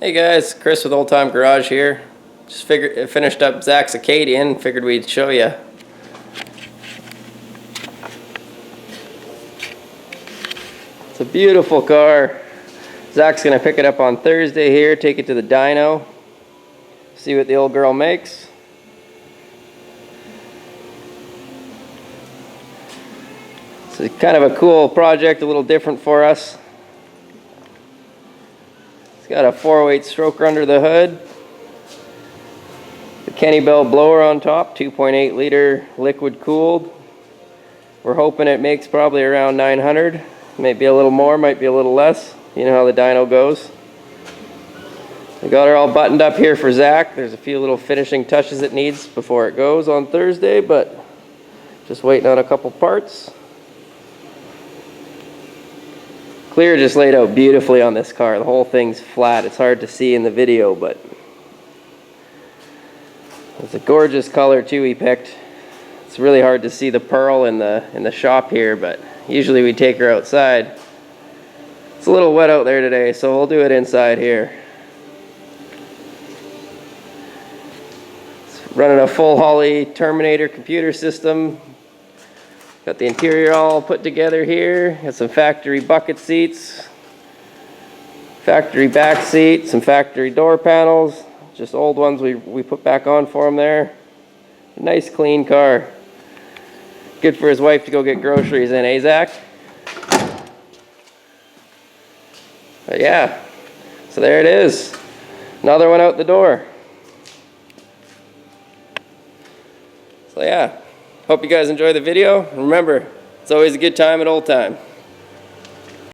Hey guys, Chris with Old Time Garage here. Just finished up Zach's Acadian. Figured we'd show you. It's a beautiful car. Zach's gonna pick it up on Thursday here, take it to the dyno, see what the old girl makes. It's kind of a cool project, a little different for us. It's got a 408 stroker under the hood. The Kenny Bell blower on top, 2.8 liter liquid cooled. We're hoping it makes probably around 900. Might be a little more, might be a little less. You know how the dyno goes. We got her all buttoned up here for Zach. There's a few little finishing touches it needs before it goes on Thursday, but just waiting on a couple parts. Clear just laid out beautifully on this car. The whole thing's flat. It's hard to see in the video, but it's a gorgeous color too he picked. It's really hard to see the pearl in the shop here, but usually we take her outside. It's a little wet out there today, so we'll do it inside here. It's running a full Holly Terminator computer system. Got the interior all put together here. Got some factory bucket seats, factory back seat, some factory door panels. Just old ones we put back on for him there. A nice clean car. Good for his wife to go get groceries in, eh, Zach? But yeah, so there it is. Another one out the door. So yeah. Hope you guys enjoy the video. Remember, it's always a good time at Old Time.